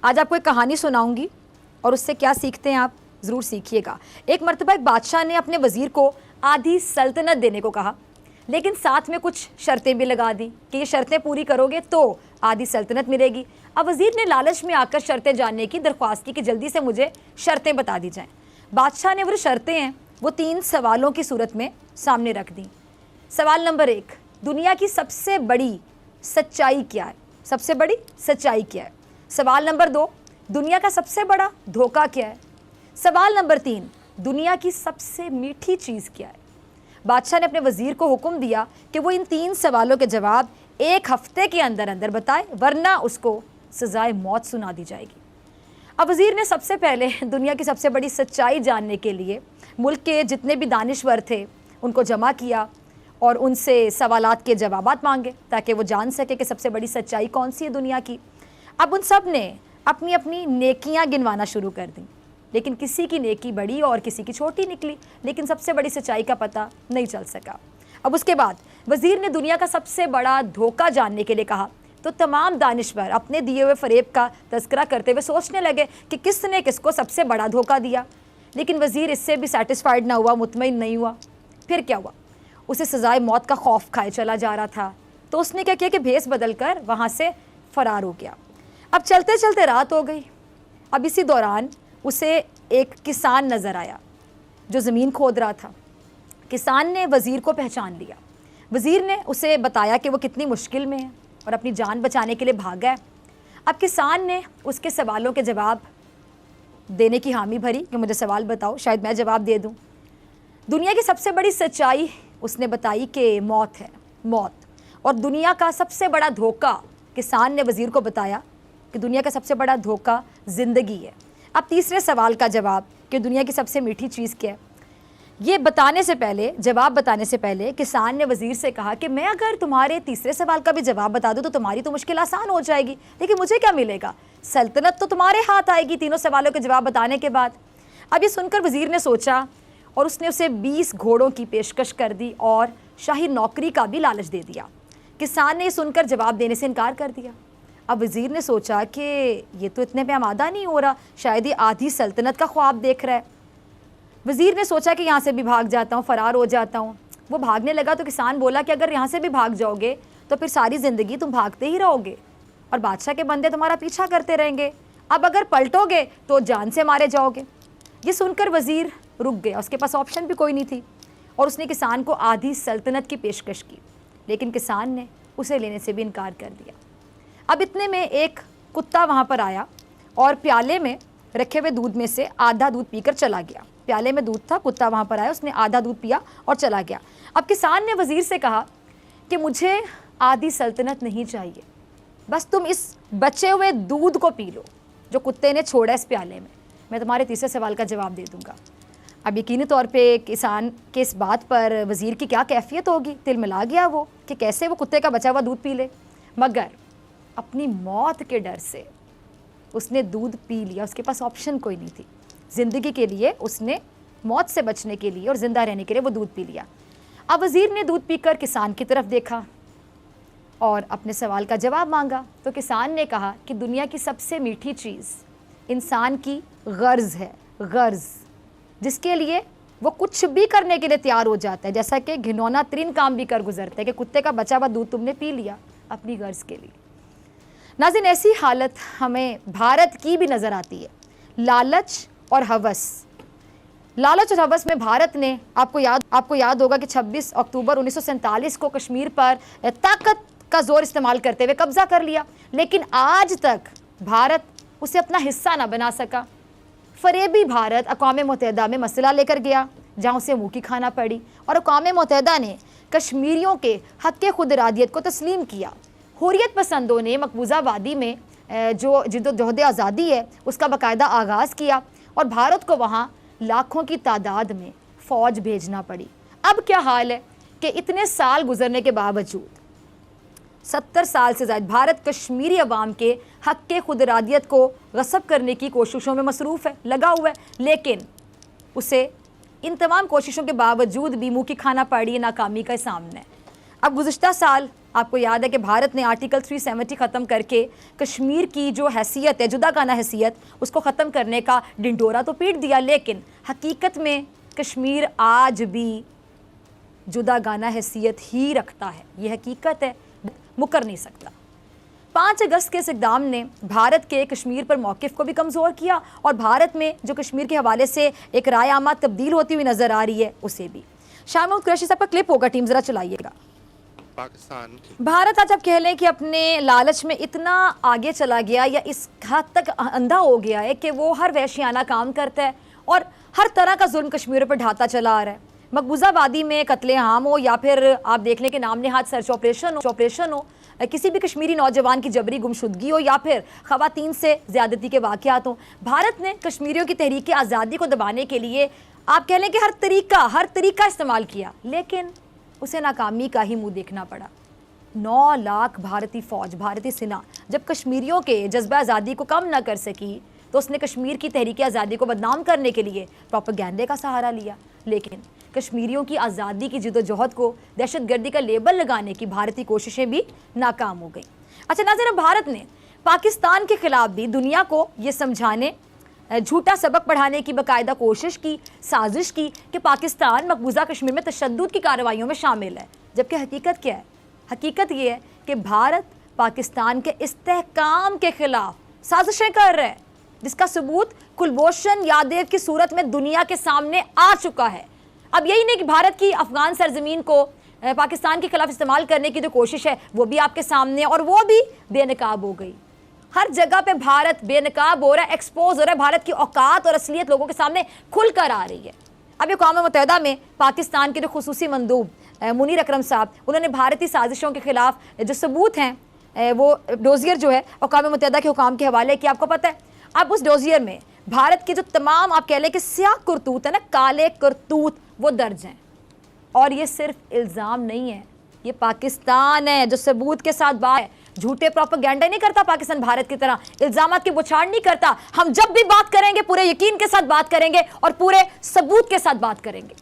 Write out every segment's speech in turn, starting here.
آج آپ کو ایک کہانی سناؤں گی اور اس سے کیا سیکھتے ہیں آپ ضرور سیکھیے گا۔ ایک مرتبہ ایک بادشاہ نے اپنے وزیر کو آدھی سلطنت دینے کو کہا، لیکن ساتھ میں کچھ شرطیں بھی لگا دیں کہ یہ شرطیں پوری کرو گے تو آدھی سلطنت ملے گی۔ اب وزیر نے لالچ میں آ کر شرطیں جاننے کی درخواست کی کہ جلدی سے مجھے شرطیں بتا دی جائیں۔ بادشاہ نے وہ شرطیں ہیں وہ 3 سوالوں کی صورت میں سامنے رکھ دیں۔ سوال نمبر 1، دنیا کی سب سے بڑی سچائی کیا ہے؟ سب سے بڑی سچائی کیا ہے؟ سوال نمبر 2، دنیا کا سب سے بڑا دھوکہ کیا ہے؟ سوال نمبر 3، دنیا کی سب سے میٹھی چیز کیا ہے؟ بادشاہ نے اپنے وزیر کو حکم دیا کہ وہ ان 3 سوالوں کے جواب 1 ہفتے کے اندر اندر بتائے، ورنہ اس کو سزائے موت سنا دی جائے گی۔ اب وزیر نے سب سے پہلے دنیا کی سب سے بڑی سچائی جاننے کے لیے ملک کے جتنے بھی دانشور تھے ان کو جمع کیا اور ان سے سوالات کے جوابات مانگے تاکہ وہ جان سکے کہ سب سے بڑی سچائی کون سی ہے دنیا کی۔ اب ان سب نے اپنی اپنی نیکیاں گنوانا شروع کر دیں، لیکن کسی کی نیکی بڑی اور کسی کی چھوٹی نکلی، لیکن سب سے بڑی سچائی کا پتہ نہیں چل سکا۔ اب اس کے بعد وزیر نے دنیا کا سب سے بڑا دھوکہ جاننے کے لیے کہا تو تمام دانشور اپنے دیے ہوئے فریب کا تذکرہ کرتے ہوئے سوچنے لگے کہ کس نے کس کو سب سے بڑا دھوکہ دیا، لیکن وزیر اس سے بھی سیٹسفائیڈ نہ ہوا، مطمئن نہیں ہوا۔ پھر کیا ہوا؟ اسے سزائے موت کا خوف کھائے چلا جا رہا تھا، تو اس نے کیا کیا کہ بھیس بدل کر وہاں سے فرار ہو گیا۔ اب چلتے چلتے رات ہو گئی۔ اب اسی دوران اسے ایک کسان نظر آیا جو زمین کھود رہا تھا۔ کسان نے وزیر کو پہچان لیا۔ وزیر نے اسے بتایا کہ وہ کتنی مشکل میں ہے اور اپنی جان بچانے کے لیے بھاگا ہے۔ اب کسان نے اس کے سوالوں کے جواب دینے کی حامی بھری کہ مجھے سوال بتاؤ، شاید میں جواب دے دوں۔ دنیا کی سب سے بڑی سچائی اس نے بتائی کہ موت ہے، موت۔ اور دنیا کا سب سے بڑا دھوکہ کسان نے وزیر کو بتایا کہ دنیا کا سب سے بڑا دھوکہ زندگی ہے۔ اب تیسرے سوال کا جواب کہ دنیا کی سب سے میٹھی چیز کیا ہے، یہ بتانے سے پہلے، جواب بتانے سے پہلے کسان نے وزیر سے کہا کہ میں اگر تمہارے تیسرے سوال کا بھی جواب بتا دوں تو تمہاری تو مشکل آسان ہو جائے گی، لیکن مجھے کیا ملے گا؟ سلطنت تو تمہارے ہاتھ آئے گی تینوں سوالوں کے جواب بتانے کے بعد۔ اب یہ سن کر وزیر نے سوچا اور اس نے اسے 20 گھوڑوں کی پیشکش کر دی اور شاہی نوکری کا بھی لالچ دے دیا۔ کسان نے یہ سن کر جواب دینے سے انکار کر دیا۔ اب وزیر نے سوچا کہ یہ تو اتنے پہ آمادہ نہیں ہو رہا، شاید یہ آدھی سلطنت کا خواب دیکھ رہا ہے۔ وزیر نے سوچا کہ یہاں سے بھی بھاگ جاتا ہوں، فرار ہو جاتا ہوں۔ وہ بھاگنے لگا تو کسان بولا کہ اگر یہاں سے بھی بھاگ جاؤ گے تو پھر ساری زندگی تم بھاگتے ہی رہو گے اور بادشاہ کے بندے تمہارا پیچھا کرتے رہیں گے، اب اگر پلٹو گے تو جان سے مارے جاؤ گے۔ یہ سن کر وزیر رک گیا، اس کے پاس آپشن بھی کوئی نہیں تھی، اور اس نے کسان کو آدھی سلطنت کی پیشکش کی، لیکن کسان نے اسے لینے سے بھی انکار کر دیا۔ اب اتنے میں ایک کتا وہاں پر آیا اور پیالے میں رکھے ہوئے دودھ میں سے آدھا دودھ پی کر چلا گیا۔ پیالے میں دودھ تھا، کتا وہاں پر آیا، اس نے آدھا دودھ پیا اور چلا گیا۔ اب کسان نے وزیر سے کہا کہ مجھے آدھی سلطنت نہیں چاہیے، بس تم اس بچے ہوئے دودھ کو پی لو جو کتے نے چھوڑا اس پیالے میں تمہارے تیسرے سوال کا جواب دے دوں گا۔ اب یقینی طور پہ کسان کے اس بات پر وزیر کی کیا کیفیت ہوگی، تل ملا گیا وہ کہ کیسے وہ کتے کا بچا ہوا دودھ پی لے، مگر اپنی موت کے ڈر سے اس نے دودھ پی لیا۔ اس کے پاس آپشن کوئی نہیں تھی، زندگی کے لیے اس نے موت سے بچنے کے لیے اور زندہ رہنے کے لیے وہ دودھ پی لیا۔ اب وزیر نے دودھ پی کر کسان کی طرف دیکھا اور اپنے سوال کا جواب مانگا تو کسان نے کہا کہ دنیا کی سب سے میٹھی چیز انسان کی غرض ہے، غرض، جس کے لیے وہ کچھ بھی کرنے کے لیے تیار ہو جاتا ہے، جیسا کہ گھنونا ترین کام بھی کر گزرتا ہے کہ کتے کا بچا ہوا دودھ تم نے پی لیا اپنی غرض کے لیے۔ ناظرین، ایسی حالت ہمیں بھارت کی بھی نظر آتی ہے، لالچ اور ہوس۔ لالچ اور ہوس میں بھارت نے آپ کو یاد ہوگا کہ 26 اکتوبر 1947 کو کشمیر پر طاقت کا زور استعمال کرتے ہوئے قبضہ کر لیا، لیکن آج تک بھارت اسے اپنا حصہ نہ بنا سکا۔ فریبی بھارت اقوام متحدہ میں مسئلہ لے کر گیا جہاں اسے منہ کی کھانا پڑی، اور اقوام متحدہ نے کشمیریوں کے حق خود ارادیت کو تسلیم کیا۔ حریت پسندوں نے مقبوضہ وادی میں جو جدوجہد آزادی ہے اس کا باقاعدہ آغاز کیا، اور بھارت کو وہاں لاکھوں کی تعداد میں فوج بھیجنا پڑی۔ اب کیا حال ہے کہ اتنے سال گزرنے کے باوجود 70 سال سے زائد بھارت کشمیری عوام کے حق خود ارادیت کو غصب کرنے کی کوششوں میں مصروف ہے، لگا ہوا ہے، لیکن اسے ان تمام کوششوں کے باوجود بھی منہ کی کھانا پڑی، ناکامی کا سامنا ہے۔ اب گزشتہ سال آپ کو یاد ہے کہ بھارت نے آرٹیکل 370 ختم کر کے کشمیر کی جو حیثیت ہے، جدا گانہ حیثیت، اس کو ختم کرنے کا ڈنڈورا تو پیٹ دیا، لیکن حقیقت میں کشمیر آج بھی جدا گانہ حیثیت ہی رکھتا ہے. یہ حقیقت ہے، مکر نہیں سکتا. 5 اگست کے اس اقدام نے بھارت کے کشمیر پر موقف کو بھی کمزور کیا اور بھارت میں جو کشمیر کے حوالے سے ایک رائے عامہ تبدیل ہوتی ہوئی نظر آ رہی ہے اسے بھی. شاہ محمود قریشی صاحب کا کلپ ہوگا، ٹیم ذرا چلائیے گا. پاکستان بھارت آج آپ کہہ لیں کہ اپنے لالچ میں اتنا آگے چلا گیا یا اس حد تک اندھا ہو گیا ہے کہ وہ ہر وحشیانہ کام کرتا ہے اور ہر طرح کا ظلم کشمیروں پر ڈھاتا چلا آ رہا ہے. مقبوضہ وادی میں قتل عام ہو یا پھر آپ دیکھ لیں کہ نام نہاد سرچ آپریشن ہو، کسی بھی کشمیری نوجوان کی جبری گمشدگی ہو یا پھر خواتین سے زیادتی کے واقعات ہوں، بھارت نے کشمیریوں کی تحریک آزادی کو دبانے کے لیے آپ کہہ لیں کہ ہر طریقہ استعمال کیا، لیکن اسے ناکامی کا ہی منہ دیکھنا پڑا. 9 لاکھ بھارتی فوج، بھارتی سینا جب کشمیریوں کے جذبہ آزادی کو کم نہ کر سکی تو اس نے کشمیر کی تحریک آزادی کو بدنام کرنے کے لیے پروپیگنڈے کا سہارا لیا. لیکن کشمیریوں کی آزادی کی جدوجہد کو دہشت گردی کا لیبل لگانے کی بھارتی کوششیں بھی ناکام ہو گئیں. اچھا ناظرین، بھارت نے پاکستان کے خلاف بھی دنیا کو یہ سمجھانے، جھوٹا سبق پڑھانے کی باقاعدہ کوشش کی، سازش کی کہ پاکستان مقبوضہ کشمیر میں تشدد کی کارروائیوں میں شامل ہے، جبکہ حقیقت کیا ہے؟ حقیقت یہ ہے کہ بھارت پاکستان کے استحکام کے خلاف سازشیں کر رہا ہے، جس کا ثبوت کلبھوشن یادیو کی صورت میں دنیا کے سامنے آ چکا ہے. اب یہی نہیں کہ بھارت کی افغان سرزمین کو پاکستان کے خلاف استعمال کرنے کی جو کوشش ہے وہ بھی آپ کے سامنے اور وہ بھی بے نقاب ہو گئی. ہر جگہ پہ بھارت بے نقاب ہو رہا ہے، ایکسپوز ہو رہا ہے، بھارت کی اوقات اور اصلیت لوگوں کے سامنے کھل کر آ رہی ہے. اب اقوام متحدہ میں پاکستان کے جو خصوصی مندوب منیر اکرم صاحب، انہوں نے بھارتی سازشوں کے خلاف جو ثبوت ہیں وہ ڈوزیئر جو ہے اقوام متحدہ کے حکام کے حوالے کیا. آپ کو پتہ ہے اب اس ڈوزیئر میں بھارت کے جو تمام آپ کہہ لیں کہ سیاہ کرتوت ہے نا، کالے کرتوت، وہ درج ہیں. اور یہ صرف الزام نہیں ہے، یہ پاکستان ہے جو ثبوت کے ساتھ بات ہے، جھوٹے پروپیگنڈا نہیں کرتا پاکستان بھارت کی طرح، الزامات کی بچھاڑ نہیں کرتا. ہم جب بھی بات کریں گے پورے یقین کے ساتھ بات کریں گے اور پورے ثبوت کے ساتھ بات کریں گے.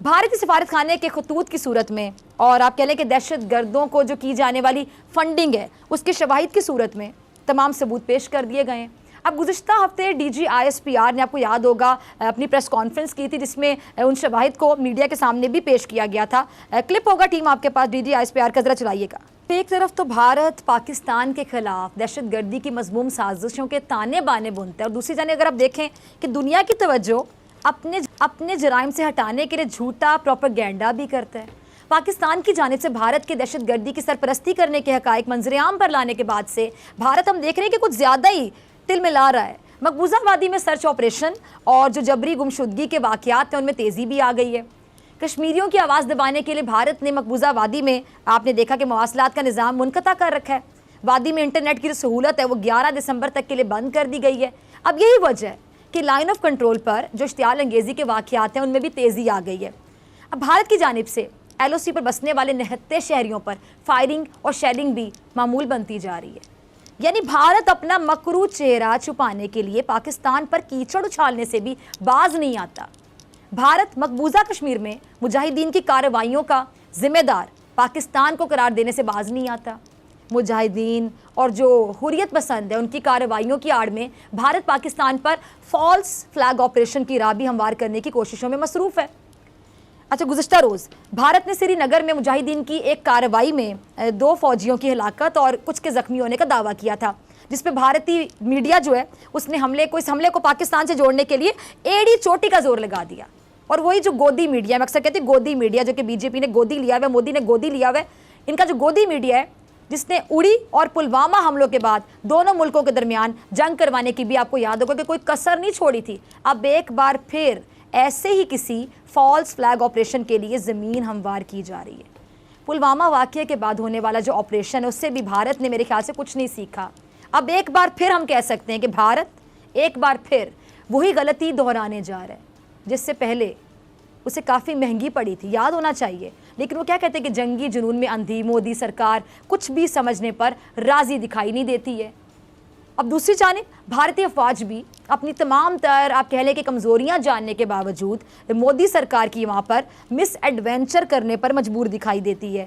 بھارتی سفارت خانے کے خطوط کی صورت میں اور آپ کہہ لیں کہ دہشت گردوں کو جو کی جانے والی فنڈنگ ہے اس کے شواہد کی صورت میں تمام ثبوت پیش کر دیے گئے ہیں. اب گزشتہ ہفتے ڈی جی ISPR نے آپ کو یاد ہوگا اپنی پریس کانفرنس کی تھی جس میں ان شواہد کو میڈیا کے سامنے بھی پیش کیا گیا تھا. کلپ ہوگا ٹیم آپ کے پاس ڈی جی ISPR کا، ذرا چلائیے گا. ایک طرف تو بھارت پاکستان کے خلاف دہشت گردی کی مذموم سازشوں کے تانے بانے بنتا ہے اور دوسری جانب اگر آپ دیکھیں کہ دنیا کی توجہ اپنے جرائم سے ہٹانے کے لیے جھوٹا پروپیگنڈا بھی کرتا ہے. پاکستان کی جانب سے بھارت کے دہشت گردی کی سرپرستی کرنے کے حقائق منظر عام پر لانے کے بعد سے بھارت ہم دیکھ رہے ہیں کہ کچھ زیادہ ہی تل ملا رہا ہے. مقبوضہ وادی میں سرچ آپریشن اور جو جبری گمشدگی کے واقعات ہیں ان میں تیزی بھی آ گئی ہے. کشمیریوں کی آواز دبانے کے لیے بھارت نے مقبوضہ وادی میں آپ نے دیکھا کہ مواصلات کا نظام منقطع کر رکھا ہے. وادی میں انٹرنیٹ کی جو سہولت ہے وہ 11 دسمبر تک کے لیے بند کر دی گئی ہے. اب یہی وجہ ہے کہ لائن آف کنٹرول پر جو اشتعال انگیزی کے واقعات ہیں ان میں بھی تیزی آ گئی ہے. اب بھارت کی جانب سے LOC پر بسنے والے نہتے شہریوں پر فائرنگ اور شیلنگ بھی معمول بنتی جا رہی ہے. یعنی بھارت اپنا مکروہ چہرہ چھپانے کے لیے پاکستان پر کیچڑ اچھالنے سے بھی باز نہیں آتا. بھارت مقبوضہ کشمیر میں مجاہدین کی کارروائیوں کا ذمہ دار پاکستان کو قرار دینے سے باز نہیں آتا. مجاہدین اور جو حریت پسند ہے ان کی کارروائیوں کی آڑ میں بھارت پاکستان پر فالس فلیگ آپریشن کی راہ بھی ہموار کرنے کی کوششوں میں مصروف ہے. اچھا گزشتہ روز بھارت نے سری نگر میں مجاہدین کی ایک کارروائی میں 2 فوجیوں کی ہلاکت اور کچھ کے زخمی ہونے کا دعویٰ کیا تھا، جس پہ بھارتی میڈیا جو ہے اس نے اس حملے کو پاکستان سے جوڑنے کے لیے ایڑی چوٹی کا زور لگا دیا. اور وہی جو گودی میڈیا، میں اکثر کہتی ہوں گودی میڈیا، جو کہ BJP نے گودی لیا ہوا ہے، مودی نے گودی لیا ہوا ہے، ان کا جو گودی میڈیا ہے جس نے اڑی اور پلوامہ حملوں کے بعد دونوں ملکوں کے درمیان جنگ کروانے کی بھی آپ کو یاد ہوگا کہ کوئی کسر نہیں چھوڑی تھی. اب ایک بار پھر ایسے ہی کسی فالس فلیگ آپریشن کے لیے زمین ہموار کی جا رہی ہے. پلوامہ واقعے کے بعد ہونے والا جو آپریشن ہے اس سے بھی بھارت نے میرے خیال سے کچھ نہیں سیکھا. اب ایک بار پھر ہم کہہ سکتے ہیں کہ بھارت ایک بار پھر وہی غلطی دہرانے جا رہا ہے جس سے پہلے اسے کافی مہنگی پڑی تھی، یاد ہونا چاہیے. لیکن وہ کیا کہتے ہیں کہ جنگی جنون میں اندھی مودی سرکار کچھ بھی سمجھنے پر راضی دکھائی نہیں دیتی ہے. اب دوسری جانب بھارتی افواج بھی اپنی تمام تر آپ کہہ لیں کہ کمزوریاں جاننے کے باوجود مودی سرکار کی وہاں پر مس ایڈونچر کرنے پر مجبور دکھائی دیتی ہے.